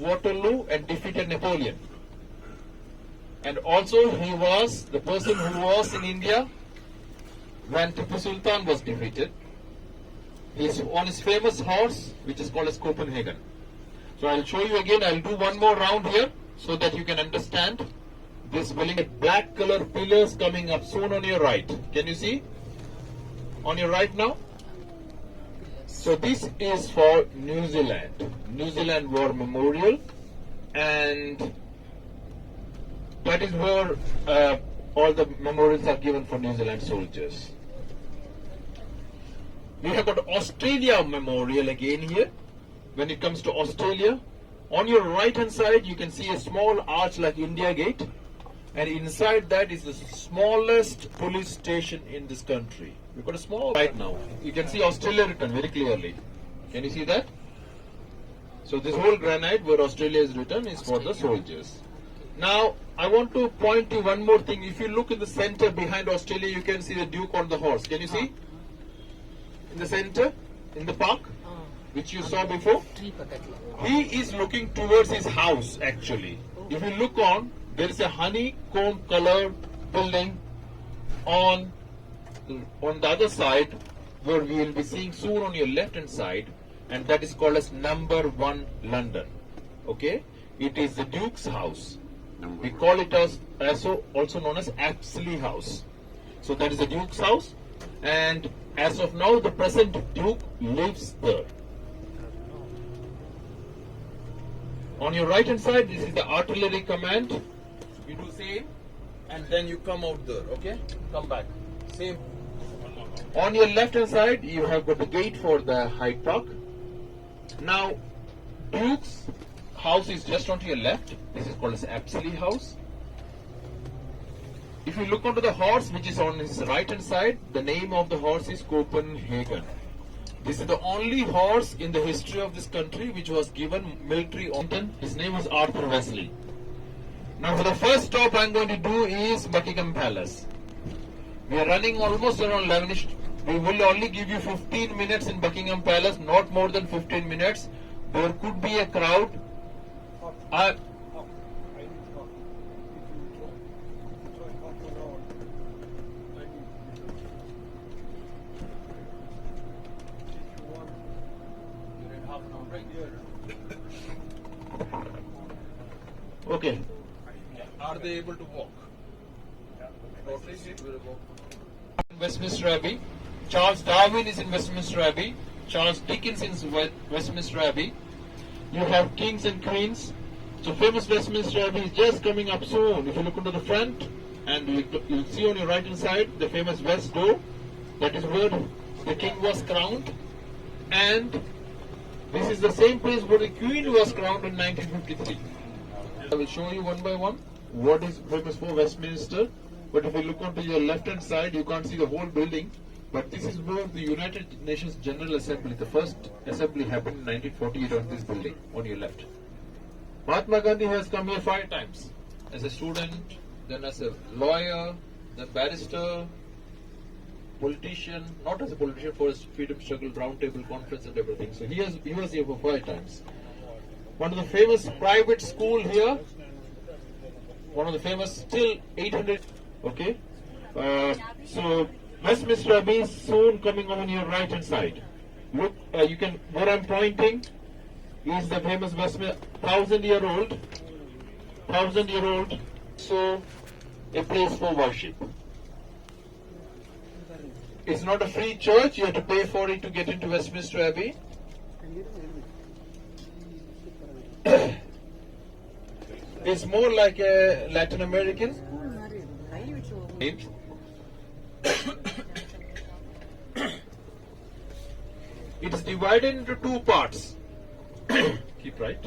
Waterloo and defeated Napoleon. And also he was the person who was in India when Tipu Sultan was defeated. He's on his famous horse, which is called as Copenhagen. So I'll show you again. I'll do one more round here so that you can understand this building. Black color pillars coming up soon on your right. Can you see? On your right now? So this is for New Zealand. New Zealand War Memorial. And that is where all the memorials are given for New Zealand soldiers. We have got Australia Memorial again here. When it comes to Australia, on your right hand side you can see a small arch like India Gate, and inside that is the smallest police station in this country. We've got a small right now. You can see Australia written very clearly. Can you see that? So this whole granite where Australia is written is for the soldiers. Now I want to point to one more thing. If you look in the center behind Australia, you can see the Duke on the horse. Can you see? In the center, in the park, which you saw before. He is looking towards his house actually. If you look on, there is a honeycomb colored building on the other side where we will be seeing soon on your left hand side, and that is called as number 1 London. Okay? It is the Duke's house. We call it as also known as Apsley House. So that is the Duke's house, and as of now the present Duke lives there. On your right hand side, this is the artillery command. You do same, and then you come out there. Okay, come back. Same. On your left hand side, you have got the gate for the Hyde Park. Now, Duke's house is just on to your left. This is called as Apsley House. If you look onto the horse, which is on his right hand side, the name of the horse is Copenhagen. This is the only horse in the history of this country which was given military honor. His name was Arthur Wesley. Now for the first stop I'm going to do is Buckingham Palace. We are running almost around 11ish. We will only give you 15 minutes in Buckingham Palace, not more than 15 minutes. There could be a crowd. Okay. Are they able to walk? Westminster Abbey. Charles Darwin is in Westminster Abbey. Charles Dickens is in Westminster Abbey. You have kings and queens. So famous Westminster Abbey is just coming up soon. If you look into the front, and you'll see on your right hand side the famous west door. That is where the king was crowned. And this is the same place where the queen was crowned in 1953. I will show you one by one what is famous for Westminster. But if you look onto your left hand side, you can't see the whole building. But this is where the United Nations General Assembly, the first assembly happened in 1948 on this building, on your left. Mahatma Gandhi has come here 5 times. As a student, then as a lawyer, then barrister, politician, not as a politician, for his freedom struggle, round table conference and everything. So he was here for 5 times. One of the famous private school here, one of the famous, still 800, okay. So Westminster Abbey is soon coming on your right hand side. Look, you can, where I'm pointing is the famous Westminster, 1,000-year-old, so a place for worship. It's not a free church, you have to pay for it to get into Westminster Abbey. It's more like a Latin American. It is divided into 2 parts. Keep right.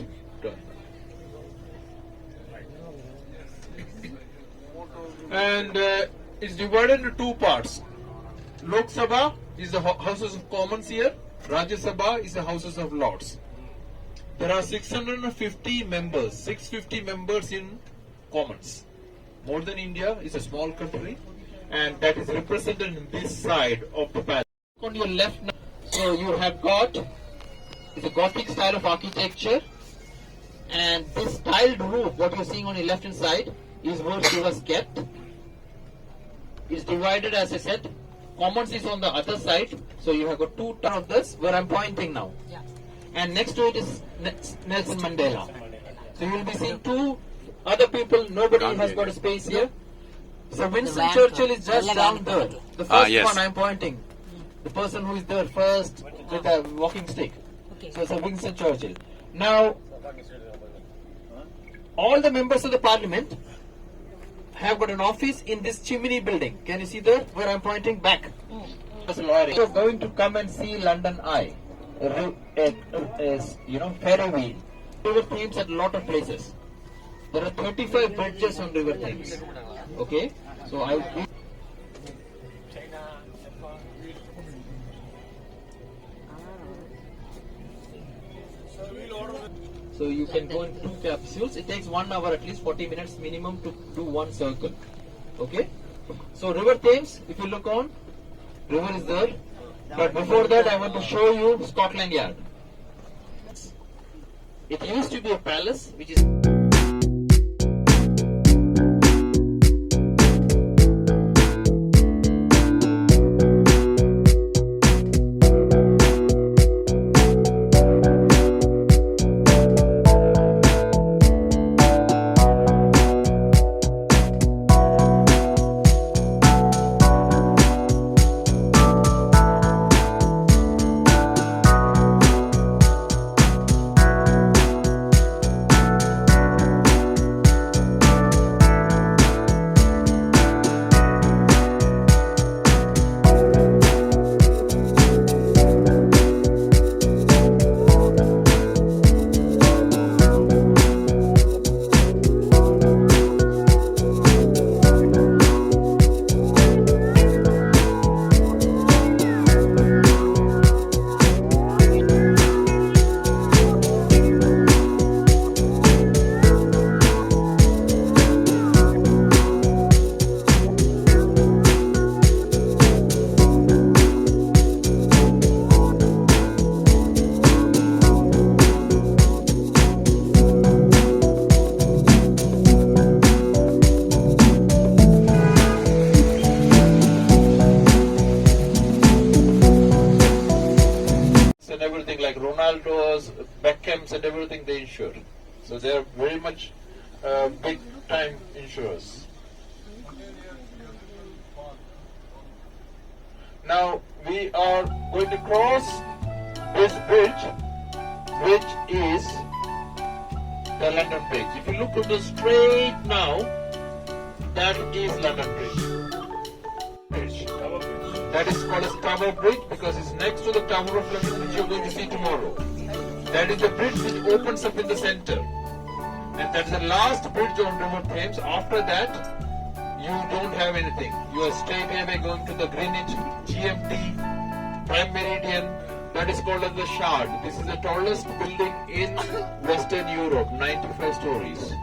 And it's divided into 2 parts. Lok Sabha is the Houses of Commons here. Rajya Sabha is the Houses of Lords. There are 650 members, 650 members in Commons. More than India, is a small country, and that is represented in this side of the palace. On your left now, so you have got the Gothic style of architecture, And this tiled roof, what you're seeing on your left hand side, is where she was kept. It's divided, as I said. Commons is on the other side. So you have got two towers of this where I'm pointing now. Yeah. And next to it is Nelson Mandela. So you will be seeing two other people. Nobody has got a space here. So Winston Churchill is just down there. The first yes. one I'm pointing. The person who is there first with a walking stick. Okay. So it's a Winston Churchill. Now, all the members of the parliament have got an office in this chimney building. Can you see there where I'm pointing back? You're going to come and see London Eye. Ferry wheel. River Thames at a lot of places. There are 35 bridges on River Thames. Okay? So So you can go in 2 capsules. It takes 1 hour at least, 40 minutes minimum to do 1 circle. Okay? So River Thames, if you look on, river is there. But before that, I want to show you Scotland Yard. It used to be a palace, which is... and everything like Ronaldo's, Beckham's and everything they insure. So they are very much big time insurers. Now we are going to cross this bridge, which is the London Bridge. If you look to the straight now, that is London Bridge. That is called as Tower Bridge because it's next to the Tower of London, which you're going to see tomorrow. That is the bridge which opens up in the center. And that's the last bridge on River Thames. After that, you don't have anything. You are straight away going to the Greenwich, GMT, Prime Meridian. That is called as the Shard. This is the tallest building in Western Europe, 95 stories.